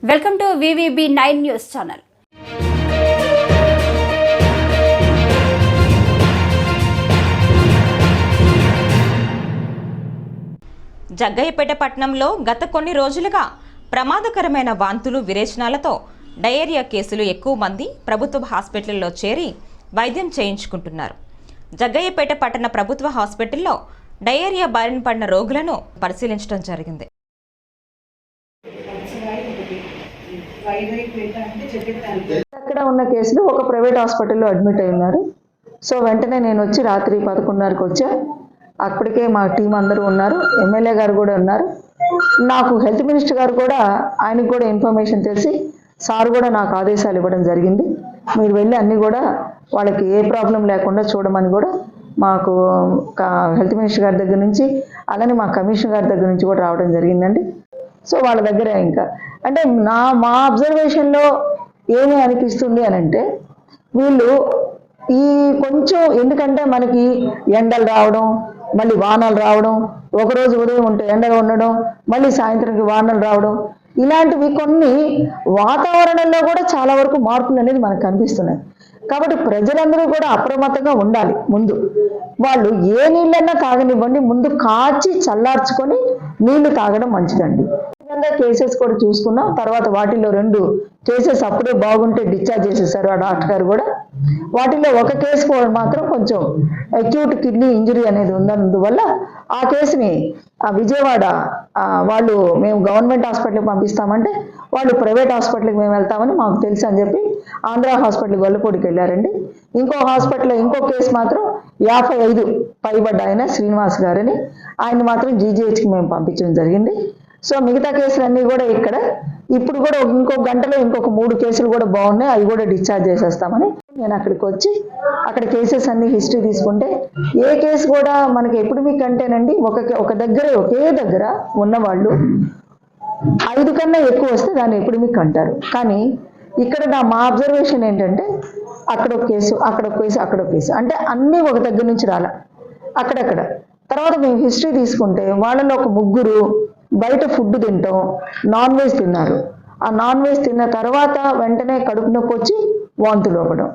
Welcome to VVB9 news channel. Jaggayyapeta పట్టణంలో గత కొన్ని రోజులుగా ప్రమాదకరమైన వాంతులు విరేచనాలతో డయేరియా కేసులు ఎక్కువ మంది ప్రభుత్వ హాస్పిటల్లో చేరి వైద్యం చేయించుకుంటున్నారు. జగ్గయ్యపేట పట్టణ ప్రభుత్వ హాస్పిటల్లో డయేరియా బారిన పడిన రోగులను పరిశీలించడం జరిగింది. అక్కడ ఉన్న కేసులు ఒక ప్రైవేట్ హాస్పిటల్లో అడ్మిట్ అయి ఉన్నారు. సో వెంటనే నేను వచ్చి రాత్రి 11:30కి వచ్చా. అప్పటికే మా టీం అందరూ ఉన్నారు, ఎమ్మెల్యే గారు కూడా ఉన్నారు. నాకు హెల్త్ మినిస్టర్ గారు కూడా, ఆయనకు కూడా ఇన్ఫర్మేషన్ తెలిసి సార్ కూడా నాకు ఆదేశాలు ఇవ్వడం జరిగింది. మీరు వెళ్ళి అన్నీ కూడా వాళ్ళకి ఏ ప్రాబ్లం లేకుండా చూడమని కూడా మాకు హెల్త్ మినిస్టర్ గారి దగ్గర నుంచి, అలానే మా కమిషనర్ గారి దగ్గర నుంచి కూడా రావడం జరిగిందండి. సో వాళ్ళ దగ్గర ఇంకా అంటే మా అబ్జర్వేషన్లో ఏమి అనిపిస్తుంది అని అంటే, వీళ్ళు ఈ కొంచెం ఎందుకంటే మనకి ఎండలు రావడం, మళ్ళీ వానలు రావడం, ఒకరోజు ఉదయం ఉంటే ఎండలు ఉండడం, మళ్ళీ సాయంత్రంకి వానలు రావడం, ఇలాంటివి కొన్ని వాతావరణంలో కూడా చాలా వరకు మార్పులు అనేది మనకు కనిపిస్తున్నాయి. కాబట్టి ప్రజలందరూ కూడా అప్రమత్తంగా ఉండాలి. ముందు వాళ్ళు ఏ నీళ్ళన్నా తాగనివ్వండి, ముందు కాచి చల్లార్చుకొని నీళ్లు తాగడం మంచిదండి. కేసెస్ కూడా చూసుకున్నాం. తర్వాత వాటిలో 2 కేసెస్ అప్పుడే బాగుంటే డిశ్చార్జ్ చేసేసారు ఆ డాక్టర్ గారు కూడా. వాటిలో ఒక కేసు మాత్రం కొంచెం అక్యూట్ కిడ్నీ ఇంజరీ అనేది ఉన్నందువల్ల ఆ కేసుని విజయవాడ వాళ్ళు మేము గవర్నమెంట్ హాస్పిటల్కి పంపిస్తామంటే వాళ్ళు ప్రైవేట్ హాస్పిటల్కి మేము వెళ్తామని మాకు తెలుసు అని చెప్పి ఆంధ్ర హాస్పిటల్ గొల్లపూడికి వెళ్ళారండి. ఇంకో హాస్పిటల్లో ఇంకో కేసు మాత్రం 55 పైబడ్డ ఆయన శ్రీనివాస్ గారని, ఆయన మాత్రం GGHకి మేము పంపించడం జరిగింది. సో మిగతా కేసులన్నీ కూడా ఇక్కడ ఇప్పుడు కూడా ఇంకొక గంటలో ఇంకొక 3 కేసులు కూడా బాగున్నాయి, అవి కూడా డిశ్చార్జ్ చేసేస్తామని నేను అక్కడికి వచ్చి అక్కడ కేసెస్ అన్ని హిస్టరీ తీసుకుంటే ఏ కేసు కూడా మనకి ఎపిడమిక్ అంటేనండి ఒక దగ్గర ఒకే దగ్గర ఉన్నవాళ్ళు 5 కన్నా ఎక్కువ వస్తే దాన్ని ఎపిడమిక్ అంటారు. కానీ ఇక్కడ మా అబ్జర్వేషన్ ఏంటంటే అక్కడ ఒక కేసు, అక్కడ ఒక కేసు, అక్కడ ఒక కేసు, అంటే అన్నీ ఒక దగ్గర నుంచి రాలా అక్కడక్కడ. తర్వాత మేము హిస్టరీ తీసుకుంటే వాళ్ళలో ఒక 3 బయట ఫుడ్ తింటాం, నాన్ వెజ్ తిన్నారు. ఆ నాన్ వెజ్ తిన్న తర్వాత వెంటనే కడుపు నొప్పి వచ్చి వాంతులు అవ్వడం.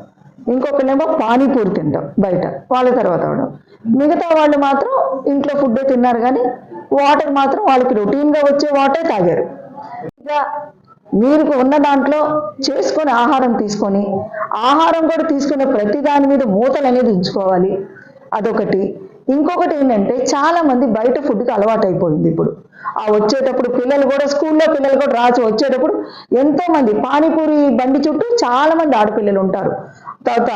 ఇంకొకళ్ళేమో పానీపూరి తింటాం బయట, వాళ్ళ తర్వాత అవడం. మిగతా వాళ్ళు మాత్రం ఇంట్లో ఫుడ్ తిన్నారు, కానీ వాటర్ మాత్రం వాళ్ళకి రొటీన్గా వచ్చే వాటర్ తాగారు. ఇక మీరు ఉన్న దాంట్లో చేసుకొని ఆహారం తీసుకొని, ఆహారం కూడా తీసుకునే ప్రతి దాని మీద మూతలు అనేది ఉంచుకోవాలి, అదొకటి. ఇంకొకటి ఏంటంటే చాలా మంది బయట ఫుడ్కి అలవాటు అయిపోయింది. ఇప్పుడు వచ్చేటప్పుడు పిల్లలు కూడా స్కూల్లో పిల్లలు కూడా రాసి వచ్చేటప్పుడు ఎంతో మంది పానీపూరి బండి చుట్టూ చాలా మంది ఆడపిల్లలు ఉంటారు, తర్వాత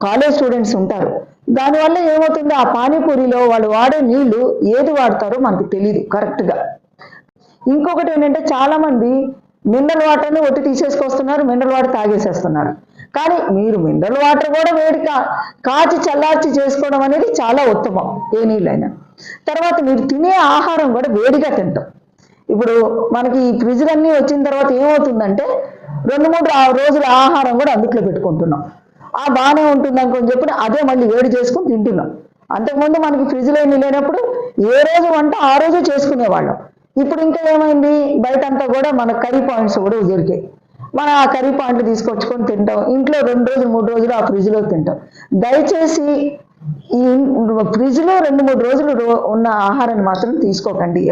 కాలేజ్ స్టూడెంట్స్ ఉంటారు. దానివల్ల ఏమవుతుంది, ఆ పానీపూరిలో వాళ్ళు వాడే నీళ్లు ఏది వాడతారో మనకు తెలియదు కరెక్ట్గా. ఇంకొకటి ఏంటంటే చాలా మంది మినరల్ వాటర్ని ఒట్టి తీసేసుకొస్తున్నారు, మినరల్ వాటర్ తాగేసేస్తున్నారు. కానీ మీరు మినరల్ వాటర్ కూడా వేడిగా కాచి చల్లార్చి చేసుకోవడం అనేది చాలా ఉత్తమం, ఏ నీళ్ళైనా. తర్వాత మీరు తినే ఆహారం కూడా వేడిగా తింటాం. ఇప్పుడు మనకి ఈ ఫ్రిడ్జ్లన్నీ వచ్చిన తర్వాత ఏమవుతుందంటే 2-3 రోజుల ఆహారం కూడా అందుట్లో పెట్టుకుంటున్నాం. బాగానే ఉంటుంది అనుకుని చెప్పి అదే మళ్ళీ వేడి చేసుకుని తింటున్నాం. అంతకుముందు మనకి ఫ్రిడ్జ్లో ఎన్ని లేనప్పుడు ఏ రోజు వంట ఆ రోజు చేసుకునేవాళ్ళం. ఇప్పుడు ఇంకా ఏమైంది, బయటంతా కూడా మన కర్రీ పాయింట్స్ కూడా దొరికాయి. మనం ఆ కర్రీ పాయింట్లు తీసుకొచ్చుకొని తింటాం. ఇంట్లో 2 రోజులు 3 రోజులు ఆ ఫ్రిడ్జ్లో తింటాం. దయచేసి ఈ ఫ్రిడ్జ్లో 2-3 రోజులు ఉన్న ఆహారాన్ని మాత్రం తీసుకోకండి.